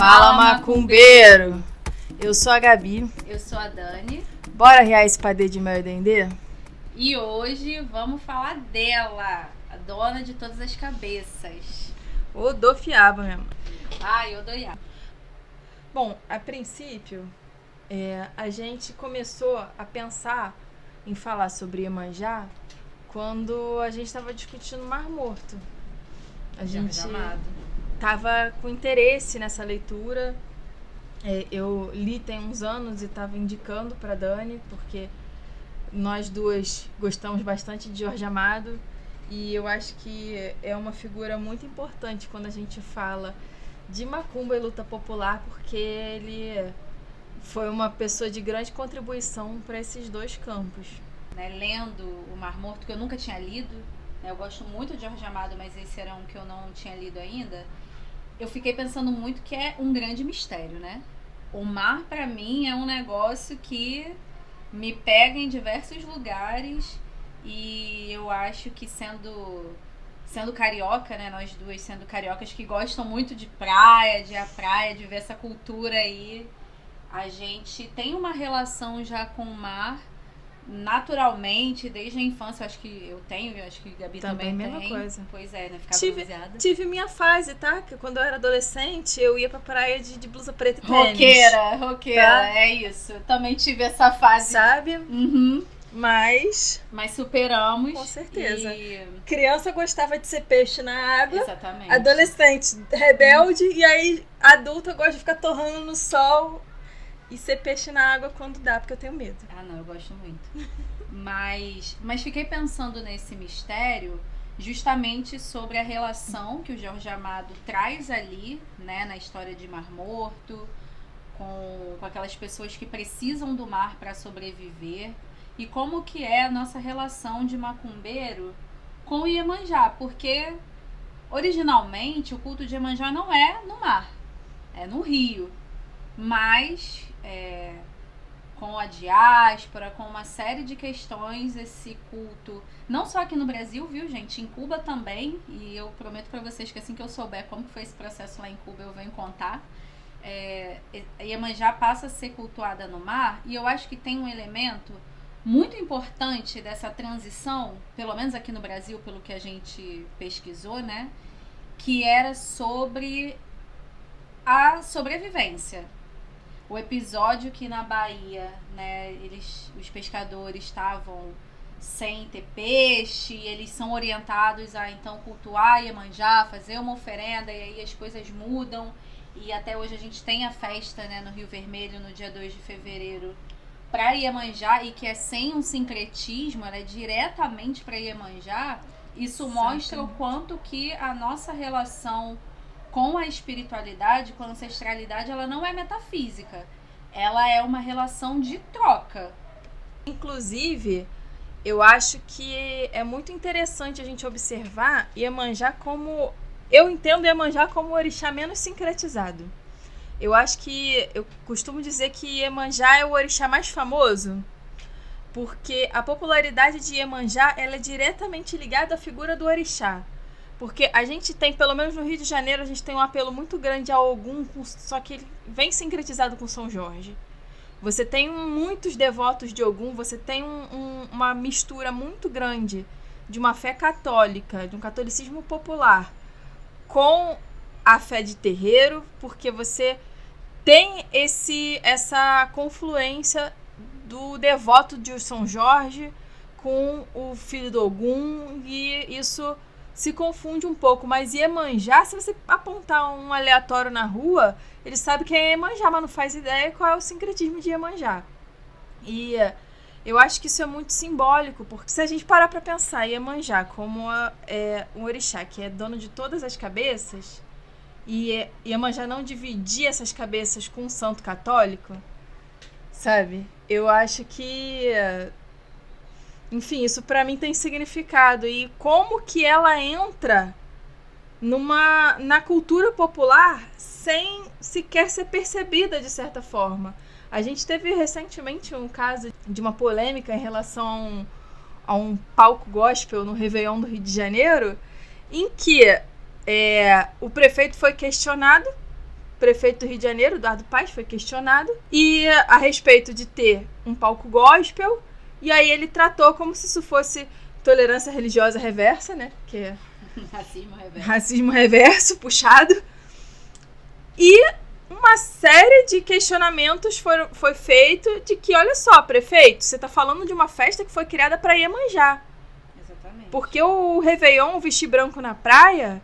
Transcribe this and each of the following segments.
Fala, macumbeiro! Eu sou a Gabi. Eu sou a Dani. Bora rear esse padê de mel e dendê? E hoje vamos falar dela, a dona de todas as cabeças. Odofiaba mesmo. Ai, Odoiá. Bom, a princípio, a gente começou a pensar em falar sobre Iemanjá quando a gente estava discutindo o Mar Morto. A gente estava com interesse nessa leitura. Eu li tem uns anos e estava indicando para Dani, porque nós duas gostamos bastante de Jorge Amado e eu acho que é uma figura muito importante quando a gente fala de macumba e luta popular, porque ele foi uma pessoa de grande contribuição para esses dois campos. Lendo o Mar Morto, que eu nunca tinha lido, eu gosto muito de Jorge Amado, mas esse era um que eu não tinha lido ainda. Eu fiquei pensando muito que é um grande mistério, né? O mar, pra mim, é um negócio que me pega em diversos lugares e eu acho que sendo carioca, né? Nós duas sendo cariocas que gostam muito de praia, de ir à praia, de ver essa cultura aí, a gente tem uma relação já com o mar naturalmente, desde a infância. Acho que eu tenho, acho que a Gabi também mesma tem. Coisa. Pois é, né? Ficar bronzeada. Tive minha fase, tá? Que quando eu era adolescente, eu ia pra praia de blusa preta e tênis. Roqueira, tá? É isso. Eu também tive essa fase. Sabe? Uhum. Mas superamos. Com certeza. Criança gostava de ser peixe na água. Exatamente. Adolescente, rebelde. E aí, adulta gosta de ficar torrando no sol e ser peixe na água quando dá, porque eu tenho medo. Ah, não, eu gosto muito. Mas fiquei pensando nesse mistério justamente sobre a relação que o Jorge Amado traz ali, né, na história de Mar Morto, com aquelas pessoas que precisam do mar para sobreviver, e como que é a nossa relação de macumbeiro com Iemanjá, porque originalmente o culto de Iemanjá não é no mar, é no rio, mas com a diáspora, com uma série de questões, esse culto, não só aqui no Brasil, viu, gente, em Cuba também, e eu prometo pra vocês que assim que eu souber como que foi esse processo lá em Cuba, eu venho contar. A Iemanjá passa a ser cultuada no mar, e eu acho que tem um elemento muito importante dessa transição, pelo menos aqui no Brasil, pelo que a gente pesquisou, né, que era sobre a sobrevivência. O episódio que na Bahia, né, os pescadores estavam sem ter peixe, eles são orientados a então cultuar Iemanjá, fazer uma oferenda, e aí as coisas mudam, e até hoje a gente tem a festa, né, no Rio Vermelho, no dia 2 de fevereiro, para Iemanjá, e que é sem um sincretismo, ela é diretamente para Iemanjá. Isso mostra o quanto que a nossa relação com a espiritualidade, com a ancestralidade, ela não é metafísica. Ela é uma relação de troca. Inclusive, eu acho que é muito interessante a gente observar Iemanjá como... Eu entendo Iemanjá como o orixá menos sincretizado. Eu acho que... Eu costumo dizer que Iemanjá é o orixá mais famoso, porque a popularidade de Iemanjá, ela é diretamente ligada à figura do orixá. Porque a gente tem, pelo menos no Rio de Janeiro, a gente tem um apelo muito grande ao Ogum, só que ele vem sincretizado com São Jorge. Você tem muitos devotos de Ogum, você tem uma mistura muito grande de uma fé católica, de um catolicismo popular, com a fé de terreiro, porque você tem essa confluência do devoto de São Jorge com o filho do Ogum, e isso se confunde um pouco. Mas Iemanjá, se você apontar um aleatório na rua, ele sabe que é Iemanjá, mas não faz ideia qual é o sincretismo de Iemanjá. E eu acho que isso é muito simbólico, porque se a gente parar para pensar Iemanjá como um orixá que é dono de todas as cabeças, e Iemanjá não dividir essas cabeças com o santo católico, sabe? Eu acho que... Enfim, isso pra mim tem significado. E como que ela entra na cultura popular sem sequer ser percebida de certa forma. A gente teve recentemente um caso de uma polêmica em relação a um palco gospel no Réveillon do Rio de Janeiro, em que o prefeito foi questionado prefeito do Rio de Janeiro, Eduardo Paes, foi questionado, e a respeito de ter um palco gospel, e aí ele tratou como se isso fosse tolerância religiosa reversa, né? Que é racismo reverso, puxado. E uma série de questionamentos foi feito de que, olha só, prefeito, você está falando de uma festa que foi criada para Iemanjá. Exatamente. Porque o Réveillon, o vestir branco na praia,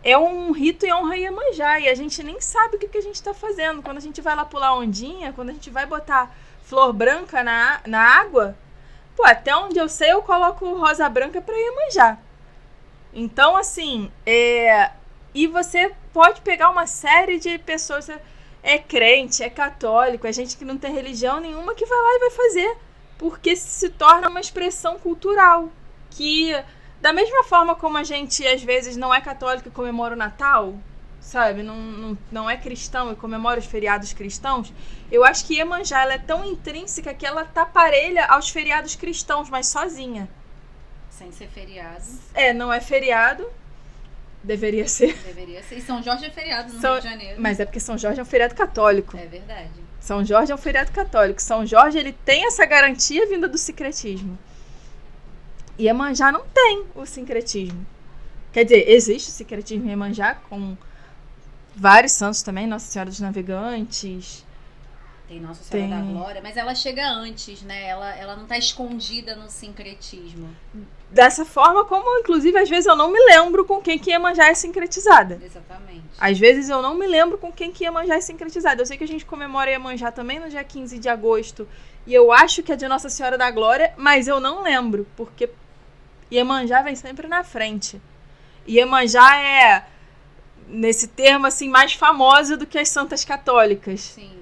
é um rito em honra a Iemanjá. E a gente nem sabe o que a gente está fazendo. Quando a gente vai lá pular ondinha, quando a gente vai botar flor branca na água, pô, até onde eu sei, eu coloco rosa branca para Iemanjá. Então, assim, e você pode pegar uma série de pessoas, é crente, é católico, é gente que não tem religião nenhuma, que vai lá e vai fazer, porque se torna uma expressão cultural, que da mesma forma como a gente às vezes não é católico e comemora o Natal, sabe, não é cristão e comemora os feriados cristãos, eu acho que Iemanjá, ela é tão intrínseca que ela tá parelha aos feriados cristãos, mas sozinha. Sem ser feriado. Não é feriado. Deveria ser. Deveria ser. E São Jorge é feriado no Rio de Janeiro. Mas é porque São Jorge é um feriado católico. É verdade. São Jorge é um feriado católico. São Jorge, ele tem essa garantia vinda do sincretismo. E Iemanjá não tem o sincretismo. Quer dizer, existe o sincretismo em Iemanjá com vários santos também, Nossa Senhora dos Navegantes. Tem Nossa Senhora da Glória, mas ela chega antes, né? Ela não tá escondida no sincretismo. Dessa forma, como inclusive às vezes eu não me lembro com quem que Iemanjá é sincretizada. Exatamente. Às vezes eu não me lembro com quem que Iemanjá é sincretizada. Eu sei que a gente comemora Iemanjá também no dia 15 de agosto. E eu acho que é de Nossa Senhora da Glória, mas eu não lembro, porque Iemanjá vem sempre na frente. Iemanjá é, nesse termo assim, mais famosa do que as santas católicas. Sim.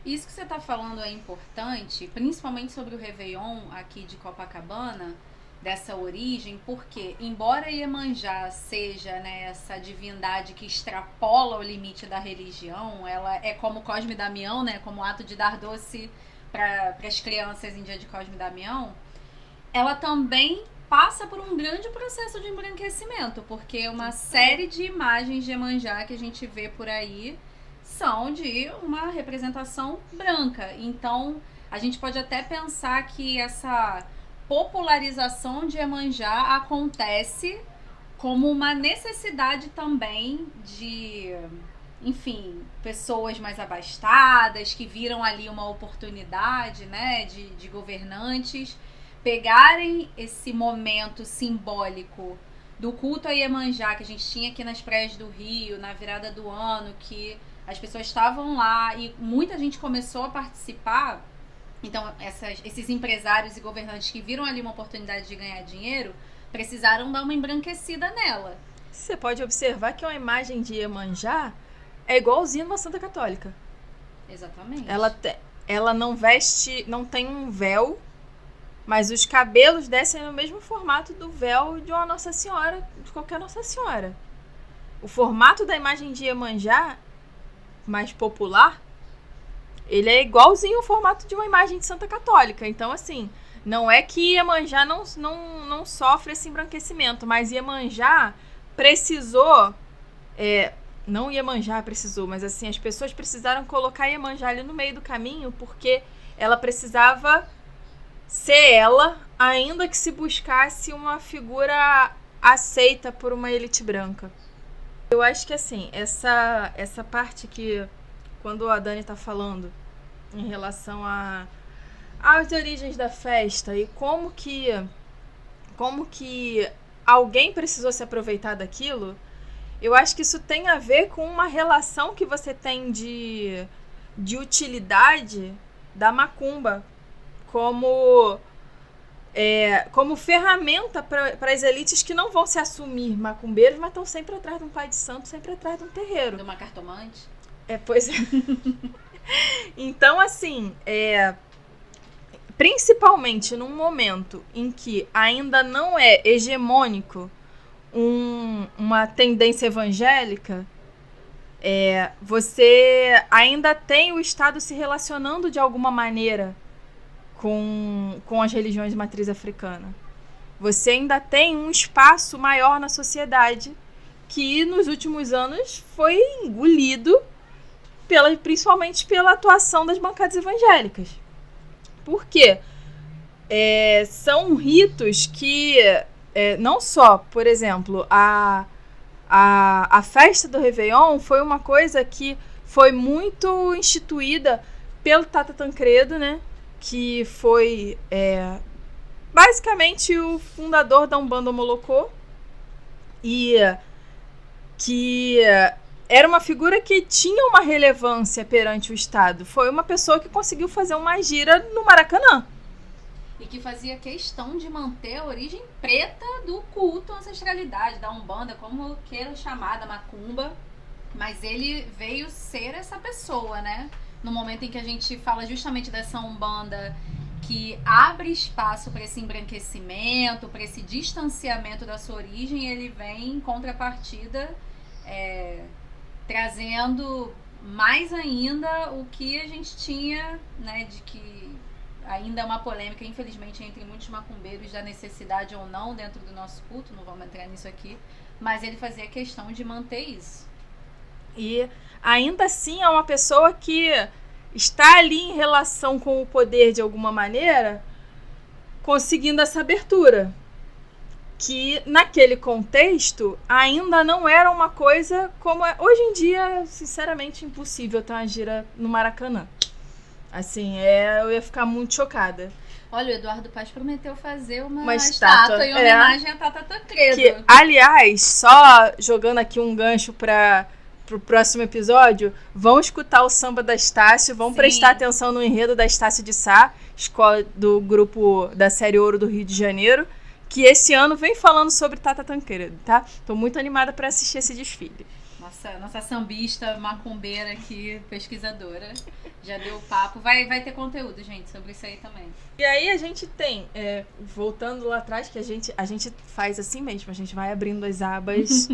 Isso que você está falando é importante, principalmente sobre o Réveillon aqui de Copacabana, dessa origem, porque embora Iemanjá seja, né, essa divindade que extrapola o limite da religião, ela é como Cosme e Damião, né, como o ato de dar doce para as crianças em dia de Cosme e Damião, ela também passa por um grande processo de embranquecimento, porque uma série de imagens de Iemanjá que a gente vê por aí são de uma representação branca. Então, a gente pode até pensar que essa popularização de Iemanjá acontece como uma necessidade também de, enfim, pessoas mais abastadas que viram ali uma oportunidade, né, de governantes pegarem esse momento simbólico do culto a Iemanjá que a gente tinha aqui nas praias do Rio, na virada do ano, que as pessoas estavam lá e muita gente começou a participar. Então, esses empresários e governantes que viram ali uma oportunidade de ganhar dinheiro, precisaram dar uma embranquecida nela. Você pode observar que uma imagem de Iemanjá é igualzinha uma santa católica. Exatamente. Ela não veste, não tem um véu, mas os cabelos descem no mesmo formato do véu de uma Nossa Senhora, de qualquer Nossa Senhora. O formato da imagem de Iemanjá mais popular, ele é igualzinho ao formato de uma imagem de Santa Católica. Então, assim, não é que Iemanjá não sofre esse embranquecimento, mas Iemanjá precisou, não Iemanjá precisou, mas assim, as pessoas precisaram colocar Iemanjá ali no meio do caminho, porque ela precisava ser ela, ainda que se buscasse uma figura aceita por uma elite branca. Eu acho que assim, essa parte que, quando a Dani tá falando em relação às origens da festa e como que alguém precisou se aproveitar daquilo, eu acho que isso tem a ver com uma relação que você tem de utilidade da macumba como ferramenta para as elites que não vão se assumir macumbeiros, mas estão sempre atrás de um pai de santo, sempre atrás de um terreiro. De uma cartomante? Pois é. Então, assim, principalmente num momento em que ainda não é hegemônico uma tendência evangélica, você ainda tem o Estado se relacionando de alguma maneira com as religiões de matriz africana. Você ainda tem um espaço maior na sociedade que nos últimos anos foi engolido principalmente pela atuação das bancadas evangélicas. Por quê? São ritos que não só, por exemplo, a festa do Réveillon foi uma coisa que foi muito instituída pelo Tata Tancredo, né? Que foi basicamente o fundador da Umbanda Molocô, e que era uma figura que tinha uma relevância perante o Estado. Foi uma pessoa que conseguiu fazer uma gira no Maracanã. E que fazia questão de manter a origem preta do culto à ancestralidade, da Umbanda, como queira chamar, da Macumba. Mas ele veio ser essa pessoa, né? No momento em que a gente fala justamente dessa Umbanda que abre espaço para esse embranquecimento, para esse distanciamento da sua origem, ele vem em contrapartida, trazendo mais ainda o que a gente tinha, né, de que ainda é uma polêmica, infelizmente, entre muitos macumbeiros da necessidade ou não dentro do nosso culto, não vamos entrar nisso aqui, mas ele fazia questão de manter isso. E ainda assim é uma pessoa que está ali em relação com o poder de alguma maneira, conseguindo essa abertura. Que naquele contexto ainda não era uma coisa como é. Hoje em dia, sinceramente, impossível ter uma gira no Maracanã. Assim, eu ia ficar muito chocada. Olha, o Eduardo Paz prometeu fazer uma estátua em homenagem a Tata Tancredo. Que, aliás, só jogando aqui um gancho pro próximo episódio, vão escutar o samba da Estácio, vão prestar atenção no enredo da Estácio de Sá, escola do grupo da série Ouro do Rio de Janeiro, que esse ano vem falando sobre Tata Tancredo, tá? Tô muito animada para assistir esse desfile. Nossa sambista macumbeira aqui, pesquisadora, já deu papo. Vai ter conteúdo, gente, sobre isso aí também. E aí a gente tem, voltando lá atrás, que a gente faz assim mesmo, a gente vai abrindo as abas.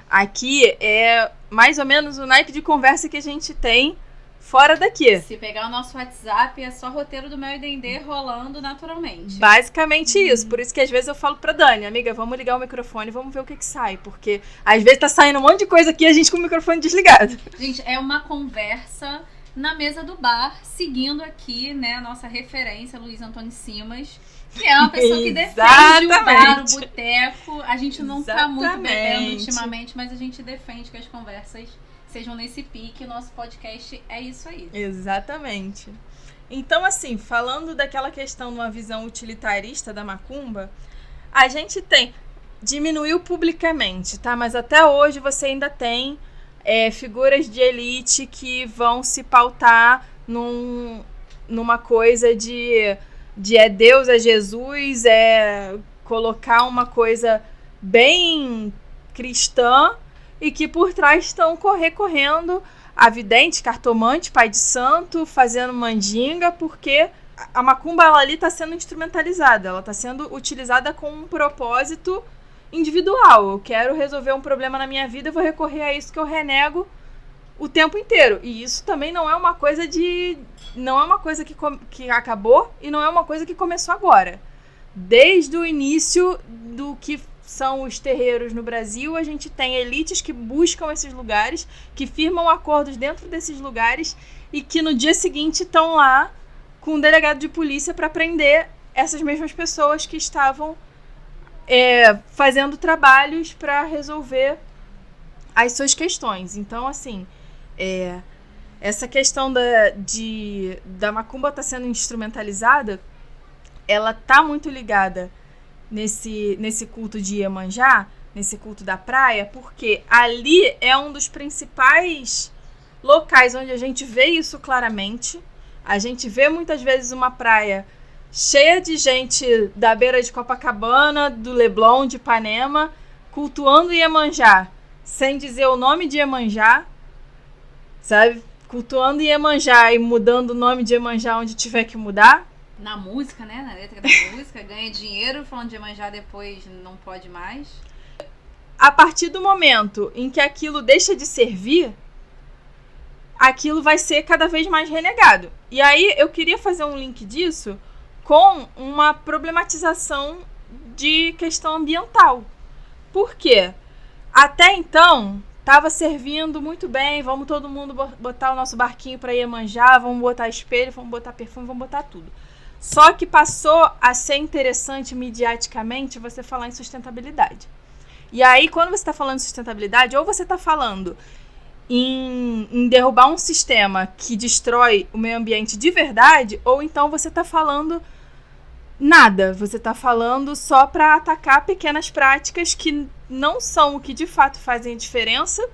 Aqui é mais ou menos o naipe de conversa que a gente tem fora daqui. Se pegar o nosso WhatsApp, é só roteiro do Mel e Dendê rolando naturalmente. Basicamente isso. Por isso que às vezes eu falo pra Dani, amiga, vamos ligar o microfone e vamos ver o que sai. Porque às vezes tá saindo um monte de coisa aqui e a gente com o microfone desligado. Gente, é uma conversa na mesa do bar, seguindo aqui, né, a nossa referência, Luiz Antônio Simas, que é uma pessoa que defende o bar, o boteco. A gente não tá muito bebendo ultimamente, mas a gente defende que as conversas sejam nesse pique. O nosso podcast é isso aí. Exatamente. Então, assim, falando daquela questão de uma visão utilitarista da macumba, a gente diminuiu publicamente, tá? Mas até hoje você ainda tem figuras de elite que vão se pautar numa coisa de Deus, é Jesus, colocar uma coisa bem cristã, e que por trás estão recorrendo a vidente, cartomante, pai de santo, fazendo mandinga, porque a macumba ela ali está sendo instrumentalizada, ela está sendo utilizada com um propósito individual. Eu quero resolver um problema na minha vida, eu vou recorrer a isso que eu renego o tempo inteiro. E isso também não é uma coisa que acabou e não é uma coisa que começou agora. Desde o início do que são os terreiros no Brasil, a gente tem elites que buscam esses lugares, que firmam acordos dentro desses lugares e que no dia seguinte estão lá com um delegado de polícia para prender essas mesmas pessoas que estavam fazendo trabalhos para resolver as suas questões. Então, assim, essa questão da macumba estar sendo instrumentalizada, ela tá muito ligada nesse culto de Iemanjá, nesse culto da praia, porque ali é um dos principais locais onde a gente vê isso claramente. A gente vê muitas vezes uma praia cheia de gente da beira de Copacabana, do Leblon, de Ipanema, cultuando Iemanjá, sem dizer o nome de Iemanjá, sabe? Cultuando Iemanjá e mudando o nome de Iemanjá onde tiver que mudar. Na música, né? Na letra da música, ganha dinheiro falando de Iemanjá, depois não pode mais. A partir do momento em que aquilo deixa de servir, aquilo vai ser cada vez mais renegado. E aí eu queria fazer um link disso com uma problematização de questão ambiental. Por quê? até então, tava servindo muito bem, vamos todo mundo botar o nosso barquinho pra Iemanjá, vamos botar espelho, vamos botar perfume, vamos botar tudo. Só que passou a ser interessante midiaticamente você falar em sustentabilidade. E aí, quando você está falando em sustentabilidade, ou você está falando em derrubar um sistema que destrói o meio ambiente de verdade, ou então você está falando nada. Você está falando só para atacar pequenas práticas que não são o que de fato fazem a diferença.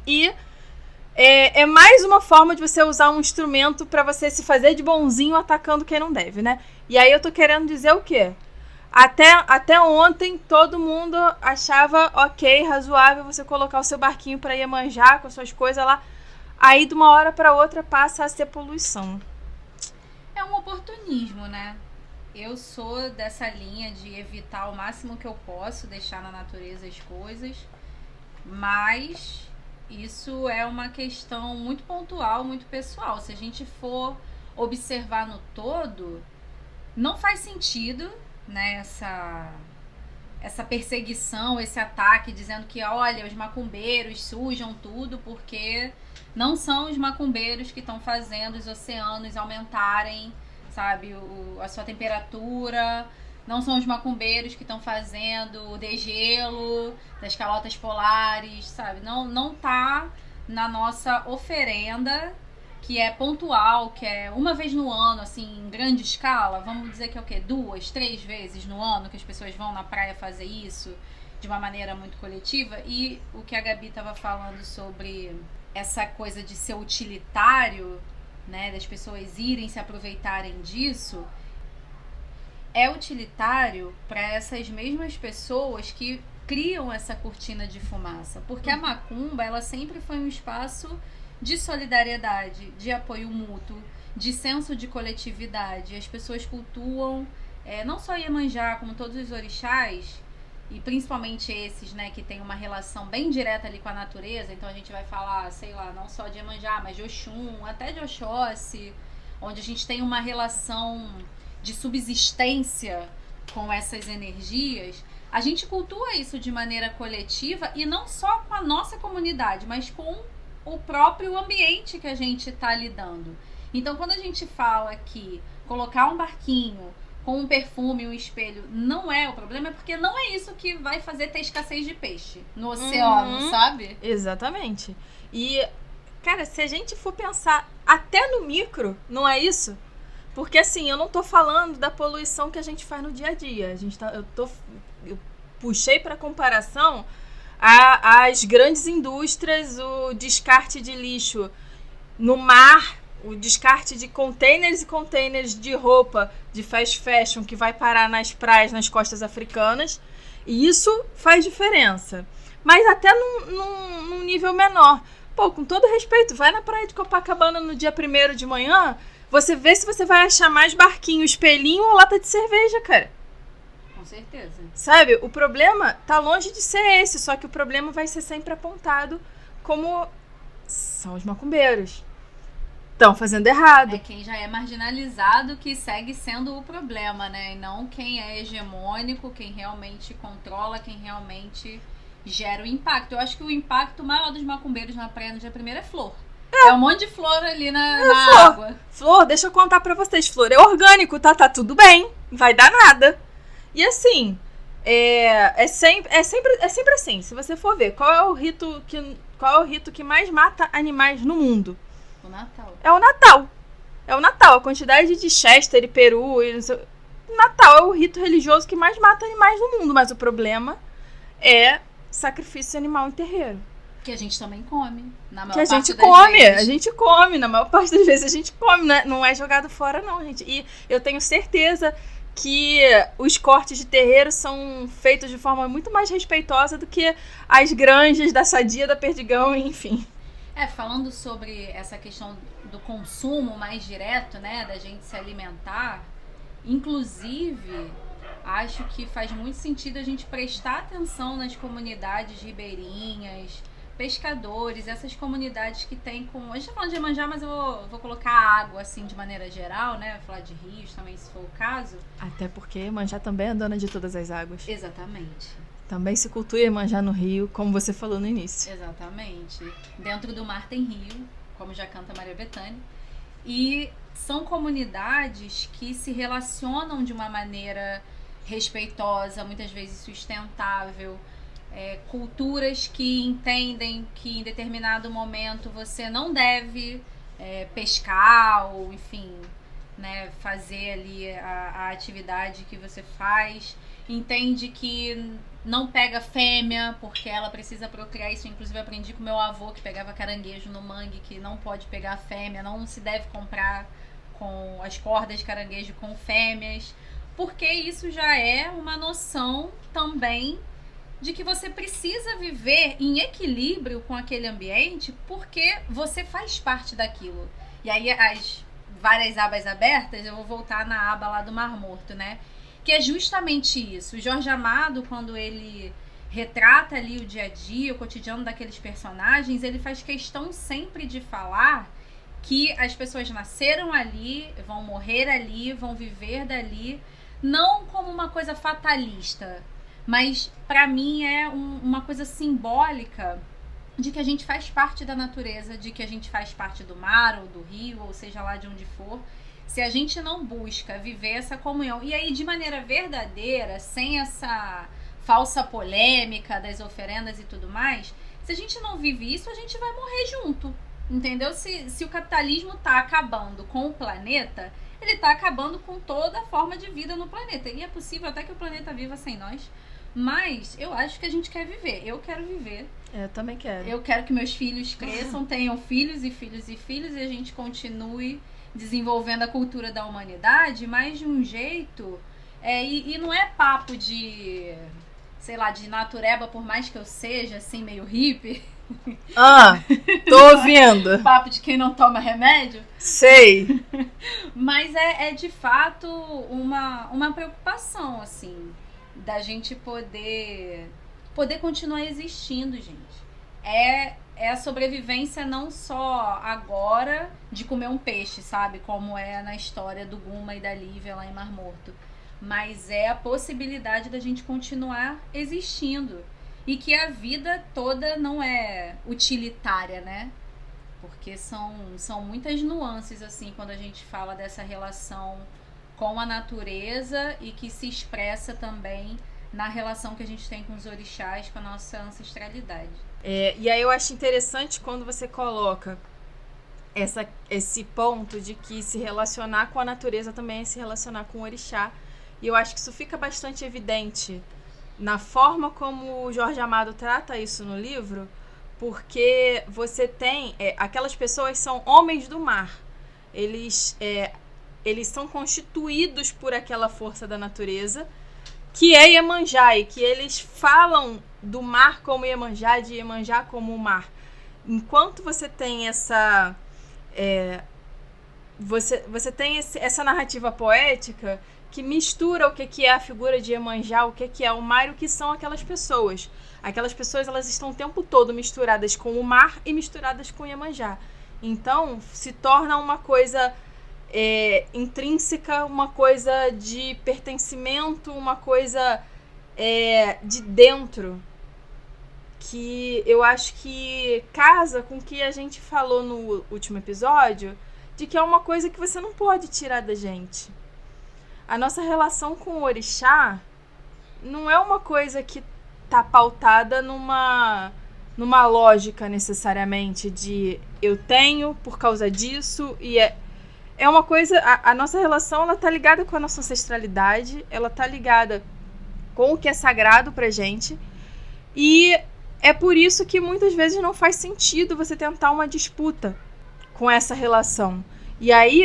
E é mais uma forma de você usar um instrumento para você se fazer de bonzinho atacando quem não deve, né? E aí eu tô querendo dizer o quê? Até ontem todo mundo achava ok, razoável você colocar o seu barquinho para Iemanjá com as suas coisas lá. Aí de uma hora para outra passa a ser poluição. É um oportunismo, né? Eu sou dessa linha de evitar o máximo que eu posso, deixar na natureza as coisas, mas isso é uma questão muito pontual, muito pessoal. Se a gente for observar no todo, não faz sentido, né, essa perseguição, esse ataque, dizendo que, olha, os macumbeiros sujam tudo porque não são os macumbeiros que estão fazendo os oceanos aumentarem, sabe, a sua temperatura. Não são os macumbeiros que estão fazendo o degelo das calotas polares, sabe? Não tá na nossa oferenda, que é pontual, que é uma vez no ano, assim, em grande escala. Vamos dizer que é o quê? 2, 3 vezes no ano que as pessoas vão na praia fazer isso de uma maneira muito coletiva. E o que a Gabi estava falando sobre essa coisa de ser utilitário, né? Das pessoas irem se aproveitarem disso. É utilitário para essas mesmas pessoas que criam essa cortina de fumaça. Porque a macumba, ela sempre foi um espaço de solidariedade, de apoio mútuo, de senso de coletividade. As pessoas cultuam não só Iemanjá, como todos os orixás, e principalmente esses, né, que tem uma relação bem direta ali com a natureza. Então a gente vai falar, sei lá, não só de Iemanjá, mas de Oxum, até de Oxóssi, onde a gente tem uma relação de subsistência com essas energias. A gente cultua isso de maneira coletiva, e não só com a nossa comunidade, mas com o próprio ambiente que a gente está lidando. Então, quando a gente fala que colocar um barquinho com um perfume, um espelho, não é o problema, é porque não é isso que vai fazer ter escassez de peixe no oceano, sabe? Exatamente. E, cara, se a gente for pensar até no micro, não é isso? Porque, assim, eu não tô falando da poluição que a gente faz no dia a dia. Eu puxei para comparação as grandes indústrias, o descarte de lixo no mar, o descarte de containers e containers de roupa de fast fashion que vai parar nas praias, nas costas africanas. E isso faz diferença. Mas até num nível menor. Pô, com todo respeito, vai na praia de Copacabana no dia 1º de manhã, você vê se você vai achar mais barquinho, espelhinho ou lata de cerveja, cara. Com certeza. Sabe, o problema tá longe de ser esse, só que o problema vai ser sempre apontado como são os macumbeiros. Estão fazendo errado. É quem já é marginalizado que segue sendo o problema, né? E não quem é hegemônico, quem realmente controla, quem realmente gera o impacto. Eu acho que o impacto maior dos macumbeiros na praia no dia 1º é flor. É um monte de flor ali na água. Flor, deixa eu contar pra vocês. Flor é orgânico, tá tudo bem. Não vai dar nada. E assim, é sempre assim. Se você for ver, qual é o rito que mais mata animais no mundo? O Natal. É o Natal. É o Natal. A quantidade de Chester e Peru. O Natal é o rito religioso que mais mata animais no mundo. Mas o problema é sacrifício animal em terreiro. Que a gente também come. Na maior que a parte gente das come, vezes. a gente come. Na maior parte das vezes a gente come, né? Não é jogado fora, não, gente. E eu tenho certeza que os cortes de terreiro são feitos de forma muito mais respeitosa do que as granjas da Sadia, da Perdigão, enfim. Falando sobre essa questão do consumo mais direto, né, da gente se alimentar, inclusive, acho que faz muito sentido a gente prestar atenção nas comunidades ribeirinhas, pescadores, essas comunidades que tem com... A gente tá falando de Iemanjá, mas eu vou colocar água, assim, de maneira geral, né? Vou falar de rios também, se for o caso. Até porque Iemanjá também é dona de todas as águas. Exatamente. Também se cultua Iemanjá no rio, como você falou no início. Exatamente. Dentro do mar tem rio, como já canta Maria Bethânia. E são comunidades que se relacionam de uma maneira respeitosa, muitas vezes sustentável. Culturas que entendem que em determinado momento você não deve pescar ou, enfim, né, fazer ali a atividade que você faz. Entende que não pega fêmea porque ela precisa procriar. Isso inclusive eu aprendi com meu avô, que pegava caranguejo no mangue, que não pode pegar fêmea, não se deve comprar com as cordas de caranguejo com fêmeas, porque isso já é uma noção também de que você precisa viver em equilíbrio com aquele ambiente, porque você faz parte daquilo. E aí as várias abas abertas, eu vou voltar na aba lá do Mar Morto, né? Que é justamente isso. O Jorge Amado, quando ele retrata ali o dia a dia, o cotidiano daqueles personagens, ele faz questão sempre de falar que as pessoas nasceram ali, vão morrer ali, vão viver dali, não como uma coisa fatalista, mas para mim é uma coisa simbólica de que a gente faz parte da natureza, de que a gente faz parte do mar ou do rio, ou seja lá de onde for. Se a gente não busca viver essa comunhão, e aí de maneira verdadeira, sem essa falsa polêmica das oferendas e tudo mais, se a gente não vive isso, a gente vai morrer junto, entendeu? Se o capitalismo tá acabando com o planeta, ele tá acabando com toda a forma de vida no planeta. E é possível até que o planeta viva sem nós, mas eu acho que a gente quer viver. Eu quero viver. Eu também quero. Eu quero que meus filhos cresçam, tenham filhos e filhos e filhos, e a gente continue desenvolvendo a cultura da humanidade, mas de um jeito... E não é papo de... sei lá, de natureba, por mais que eu seja, assim, meio hippie. Tô ouvindo. Papo de quem não toma remédio. Sei. Mas é de fato uma preocupação, assim, da gente poder continuar existindo, gente. É a sobrevivência não só agora de comer um peixe, sabe? Como é na história do Guma e da Lívia lá em Mar Morto. Mas é a possibilidade da gente continuar existindo. E que a vida toda não é utilitária, né? Porque são muitas nuances, assim, quando a gente fala dessa relação com a natureza e que se expressa também na relação que a gente tem com os orixás, com a nossa ancestralidade. E aí eu acho interessante quando você coloca esse ponto de que se relacionar com a natureza também é se relacionar com o orixá. E eu acho que isso fica bastante evidente na forma como o Jorge Amado trata isso no livro, porque você tem... aquelas pessoas são homens do mar. Eles são constituídos por aquela força da natureza, que é Iemanjá, e que eles falam do mar como Iemanjá, de Iemanjá como o mar. Enquanto você tem essa... você tem essa narrativa poética que mistura o que é a figura de Iemanjá, o que é o mar e o que são aquelas pessoas. Aquelas pessoas, elas estão o tempo todo misturadas com o mar e misturadas com Iemanjá. Então, se torna uma coisa intrínseca, uma coisa de pertencimento, uma coisa de dentro, que eu acho que casa com o que a gente falou no último episódio, de que é uma coisa que você não pode tirar da gente. A nossa relação com o orixá não é uma coisa que está pautada numa lógica necessariamente de eu tenho por causa disso, e é uma coisa... A nossa relação, ela tá ligada com a nossa ancestralidade, ela tá ligada com o que é sagrado pra gente, e é por isso que muitas vezes não faz sentido você tentar uma disputa com essa relação. E aí,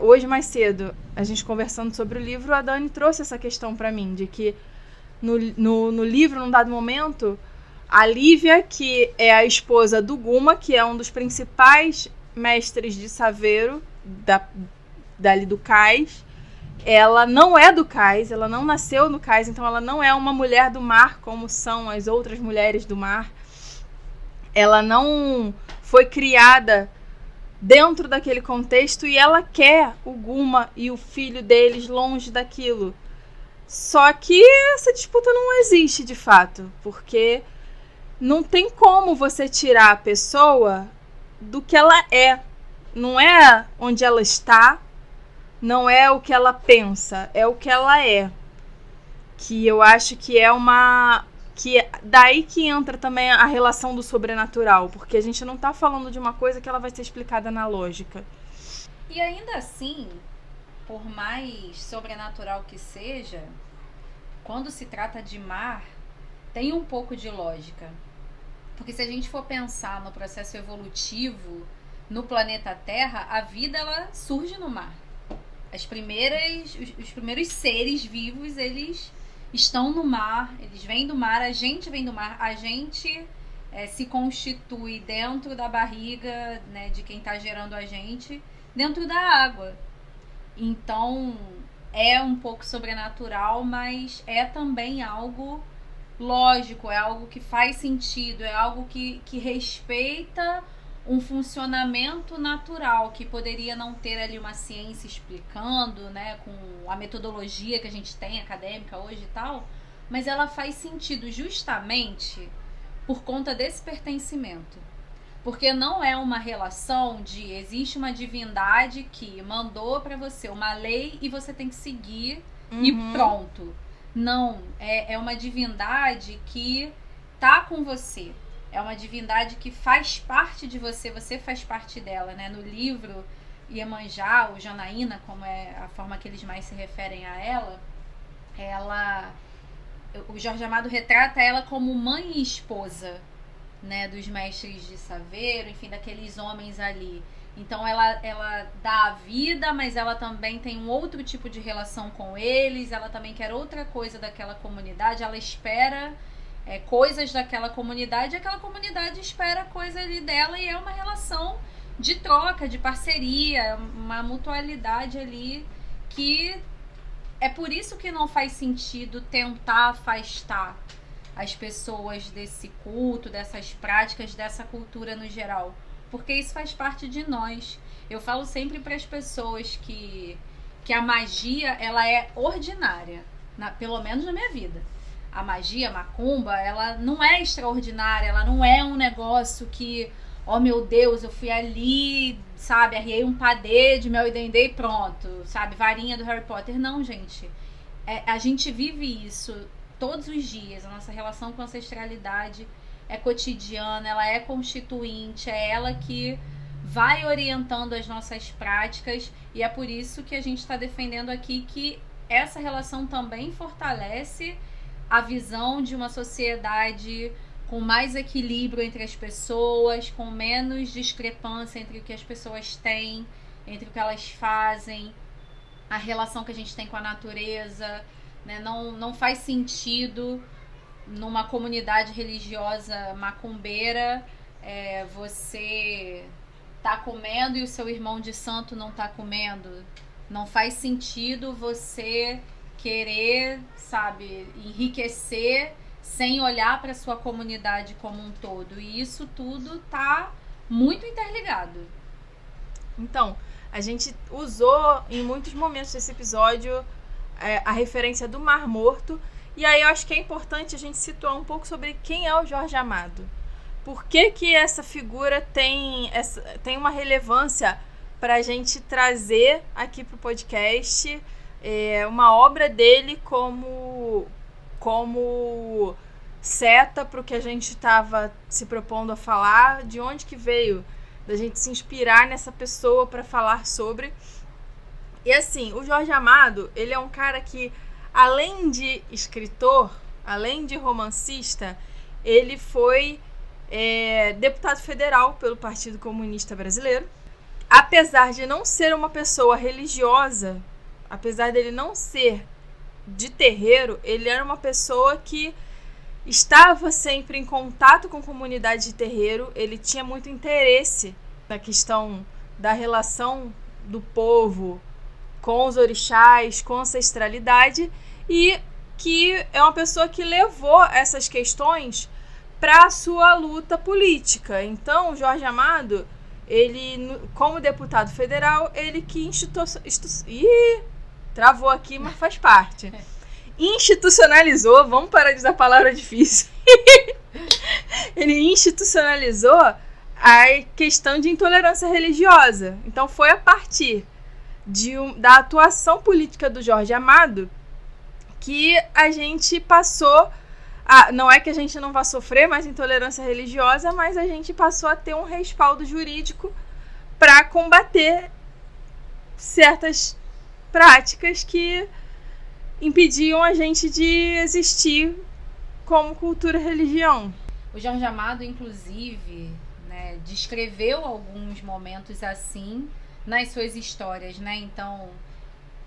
hoje mais cedo, a gente conversando sobre o livro, a Dani trouxe essa questão pra mim, de que no livro, num dado momento, a Lívia, que é a esposa do Guma, que é um dos principais mestres de Saveiro, dali do cais, ela não é do cais, ela não nasceu no cais, então ela não é uma mulher do mar, como são as outras mulheres do mar. ela não foi criada dentro daquele contexto e ela quer o Guma e o filho deles longe daquilo. Só que essa disputa não existe de fato, porque não tem como você tirar a pessoa do que ela é. Não é onde ela está, não é o que ela pensa, é o que ela é. Que eu acho que é daí que entra também a relação do sobrenatural, porque a gente não tá falando de uma coisa que ela vai ser explicada na lógica. E ainda assim, por mais sobrenatural que seja, quando se trata de mar, tem um pouco de lógica. Porque se a gente for pensar no processo evolutivo no planeta Terra, a vida ela surge no mar. Os primeiros seres vivos, eles estão no mar, eles vêm do mar, a gente vem do mar, a gente se constitui dentro da barriga, né, de quem está gerando a gente, dentro da água. Então, é um pouco sobrenatural, mas é também algo lógico, é algo que faz sentido, é algo que respeita um funcionamento natural, que poderia não ter ali uma ciência explicando, né, com a metodologia que a gente tem acadêmica hoje e tal, mas ela faz sentido justamente por conta desse pertencimento. Porque não é uma relação de existe uma divindade que mandou para você uma lei e você tem que seguir e pronto. Não, é uma divindade que tá com você. É uma divindade que faz parte de você, você faz parte dela, né? No livro Iemanjá, ou Janaína, como é a forma que eles mais se referem a ela, o Jorge Amado retrata ela como mãe e esposa, né? Dos mestres de Saveiro, enfim, daqueles homens ali. Então ela dá a vida, mas ela também tem um outro tipo de relação com eles, ela também quer outra coisa daquela comunidade, ela espera coisas daquela comunidade, e aquela comunidade espera coisa ali dela, e é uma relação de troca, de parceria, uma mutualidade ali, que é por isso que não faz sentido tentar afastar as pessoas desse culto, dessas práticas, dessa cultura no geral, porque isso faz parte de nós. Eu falo sempre para as pessoas que a magia ela é ordinária, pelo menos na minha vida. A magia, a macumba, ela não é extraordinária, ela não é um negócio que, oh meu Deus, eu fui ali, sabe, arriei um padê de mel e dendê e pronto, sabe, varinha do Harry Potter. Não, gente, a gente vive isso todos os dias, a nossa relação com a ancestralidade é cotidiana, ela é constituinte, é ela que vai orientando as nossas práticas, e é por isso que a gente está defendendo aqui que essa relação também fortalece a visão de uma sociedade com mais equilíbrio entre as pessoas, com menos discrepância entre o que as pessoas têm, entre o que elas fazem, a relação que a gente tem com a natureza, né? Não faz sentido numa comunidade religiosa macumbeira você tá comendo e o seu irmão de santo não tá comendo. Não faz sentido você querer, sabe, enriquecer sem olhar para sua comunidade como um todo. E isso tudo tá muito interligado. Então, a gente usou em muitos momentos desse episódio a referência do Mar Morto. E aí eu acho que é importante a gente situar um pouco sobre quem é o Jorge Amado. Por que essa figura tem uma relevância para a gente trazer aqui para o podcast uma obra dele como seta para o que a gente estava se propondo a falar, de onde que veio da gente se inspirar nessa pessoa para falar sobre. E assim, o Jorge Amado, ele é um cara que, além de escritor, além de romancista, ele foi deputado federal pelo Partido Comunista Brasileiro. Apesar de não ser uma pessoa religiosa, apesar dele não ser de terreiro, ele era uma pessoa que estava sempre em contato com a comunidade de terreiro. Ele tinha muito interesse na questão da relação do povo com os orixás, com a ancestralidade, e que é uma pessoa que levou essas questões para a sua luta política. Então, Jorge Amado, ele, como deputado federal, ele que travou aqui, mas faz parte. Institucionalizou, vamos parar de usar palavra difícil. Ele institucionalizou a questão de intolerância religiosa. Então, foi a partir da atuação política do Jorge Amado que a gente passou não é que a gente não vá sofrer mais intolerância religiosa, mas a gente passou a ter um respaldo jurídico para combater certas práticas que impediam a gente de existir como cultura e religião. O Jorge Amado, inclusive, né, descreveu alguns momentos assim nas suas histórias, né? Então,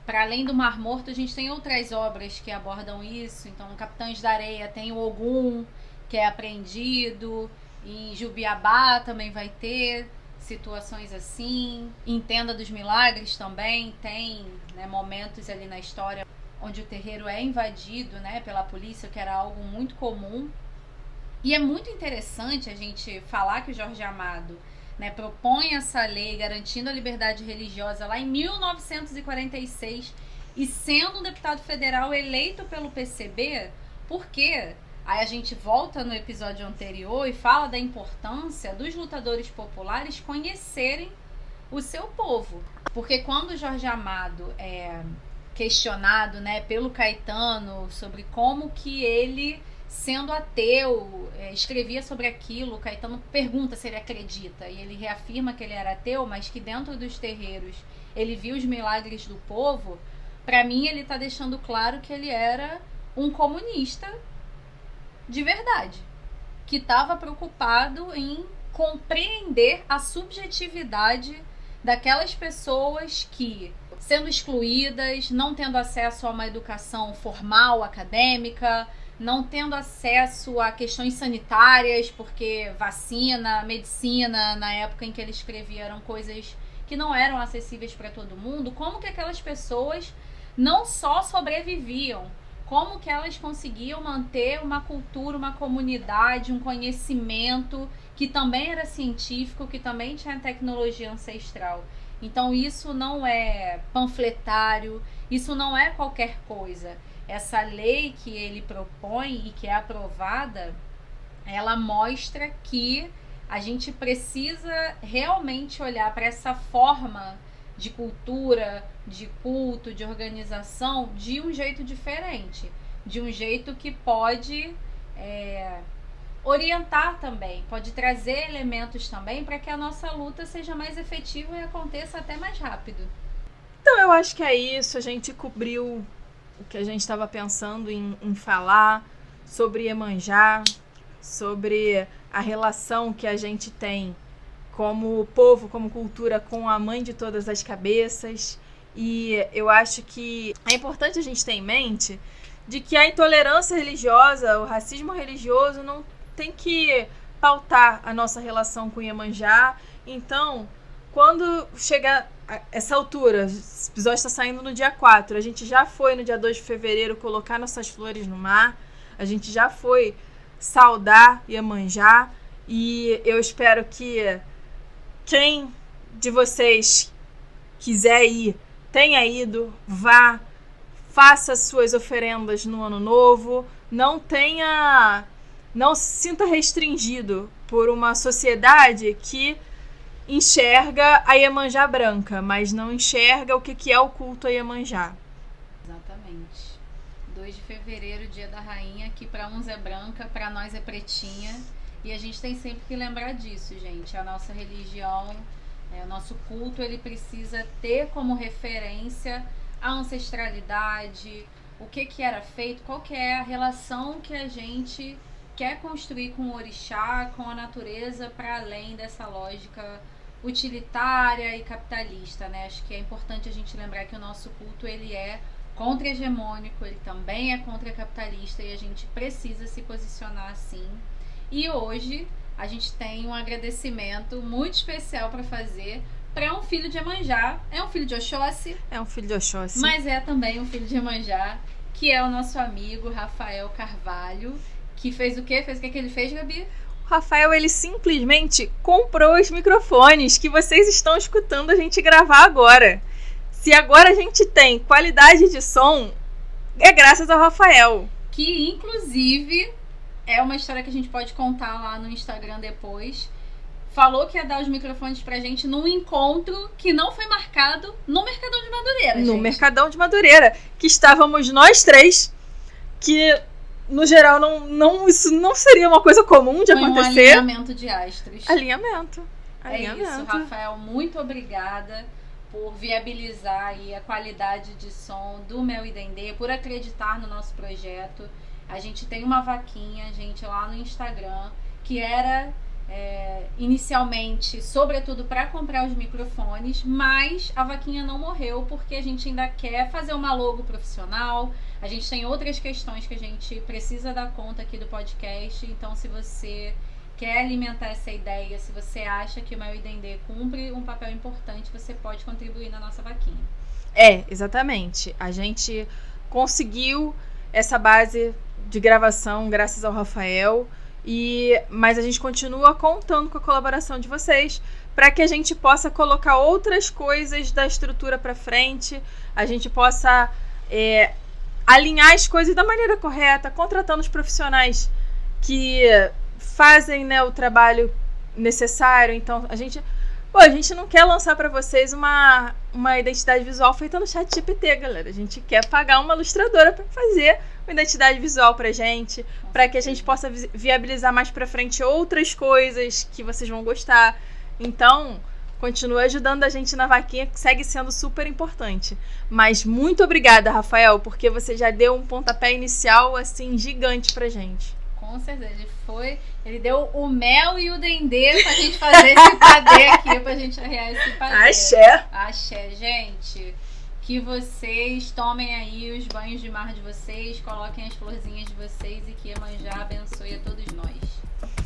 para além do Mar Morto, a gente tem outras obras que abordam isso. Então, no Capitães da Areia tem o Ogum, que é apreendido. Em Jubiabá também vai ter situações assim. Em Tenda dos Milagres também tem, né, momentos ali na história onde o terreiro é invadido, né, pela polícia, que era algo muito comum. E é muito interessante a gente falar que o Jorge Amado, né, propõe essa lei garantindo a liberdade religiosa lá em 1946 e sendo um deputado federal eleito pelo PCB, porque aí a gente volta no episódio anterior e fala da importância dos lutadores populares conhecerem o seu povo. Porque quando o Jorge Amado é questionado, né, pelo Caetano sobre como que ele, sendo ateu, escrevia sobre aquilo, o Caetano pergunta se ele acredita, e ele reafirma que ele era ateu, mas que dentro dos terreiros ele viu os milagres do povo. Para mim, ele está deixando claro que ele era um comunista de verdade, que estava preocupado em compreender a subjetividade daquelas pessoas que, sendo excluídas, não tendo acesso a uma educação formal, acadêmica, não tendo acesso a questões sanitárias, porque vacina, medicina, na época em que ele escrevia, eram coisas que não eram acessíveis para todo mundo. Como que aquelas pessoas não só sobreviviam, como que elas conseguiam manter uma cultura, uma comunidade, um conhecimento que também era científico, que também tinha tecnologia ancestral. Então isso não é panfletário, isso não é qualquer coisa. Essa lei que ele propõe e que é aprovada, ela mostra que a gente precisa realmente olhar para essa forma de cultura, de culto, de organização, de um jeito diferente, de um jeito que pode orientar também, pode trazer elementos também para que a nossa luta seja mais efetiva e aconteça até mais rápido. Então eu acho que é isso, a gente cobriu o que a gente estava pensando em falar sobre Iemanjá, sobre a relação que a gente tem como povo, como cultura, com a mãe de todas as cabeças. E eu acho que é importante a gente ter em mente de que a intolerância religiosa, o racismo religioso não tem que pautar a nossa relação com Iemanjá. Então, quando chegar essa altura, esse episódio está saindo no dia 4, a gente já foi no dia 2 de fevereiro colocar nossas flores no mar, a gente já foi saudar Iemanjá, e eu espero que quem de vocês quiser ir, tenha ido, vá, faça suas oferendas no ano novo, não se sinta restringido por uma sociedade que enxerga a Iemanjá branca, mas não enxerga o que é o culto a Iemanjá. Exatamente. 2 de fevereiro, dia da rainha, que para uns é branca, para nós é pretinha. E a gente tem sempre que lembrar disso, gente. A nossa religião, o nosso culto, ele precisa ter como referência a ancestralidade, o que era feito, qual que é a relação que a gente quer construir com o orixá, com a natureza, para além dessa lógica utilitária e capitalista, né? Acho que é importante a gente lembrar que o nosso culto, ele é contra-hegemônico, ele também é contra-capitalista, e a gente precisa se posicionar assim. E hoje a gente tem um agradecimento muito especial para fazer para um filho de Iemanjá. É um filho de Oxóssi. É um filho de Oxóssi. Mas é também um filho de Iemanjá, que é o nosso amigo Rafael Carvalho, Que fez o quê? Fez o que ele fez, Gabi? O Rafael, ele simplesmente comprou os microfones que vocês estão escutando a gente gravar agora. Se agora a gente tem qualidade de som, é graças ao Rafael. Que, inclusive, é uma história que a gente pode contar lá no Instagram depois. Falou que ia dar os microfones pra gente num encontro que não foi marcado no Mercadão de Madureira, gente. No Mercadão de Madureira, que estávamos nós três, que, no geral, isso não seria uma coisa comum de acontecer. Um alinhamento de astros. Alinhamento. É isso, Rafael, muito obrigada por viabilizar aí a qualidade de som do Mel e Dendê, por acreditar no nosso projeto. A gente tem uma vaquinha, gente, lá no Instagram, que era inicialmente, sobretudo, para comprar os microfones, mas a vaquinha não morreu porque a gente ainda quer fazer uma logo profissional. A gente tem outras questões que a gente precisa dar conta aqui do podcast. Então, se você quer alimentar essa ideia, se você acha que o Mel e Dendê cumpre um papel importante, você pode contribuir na nossa vaquinha. Exatamente. A gente conseguiu essa base de gravação graças ao Rafael, mas a gente continua contando com a colaboração de vocês para que a gente possa colocar outras coisas da estrutura para frente, a gente possa alinhar as coisas da maneira correta, contratando os profissionais que fazem, né, o trabalho necessário. Então, a gente não quer lançar para vocês uma identidade visual feita no ChatGPT, galera. A gente quer pagar uma ilustradora para fazer uma identidade visual pra gente, para que a gente possa viabilizar mais para frente outras coisas que vocês vão gostar. Então, continua ajudando a gente na vaquinha, que segue sendo super importante. Mas muito obrigada, Rafael, porque você já deu um pontapé inicial, assim, gigante pra gente. Com certeza, ele deu o Mel e o Dendê pra gente fazer esse padê aqui, pra gente arrear esse padê. Axé, gente. Que vocês tomem aí os banhos de mar de vocês, coloquem as florzinhas de vocês e que Iemanjá abençoe a todos nós.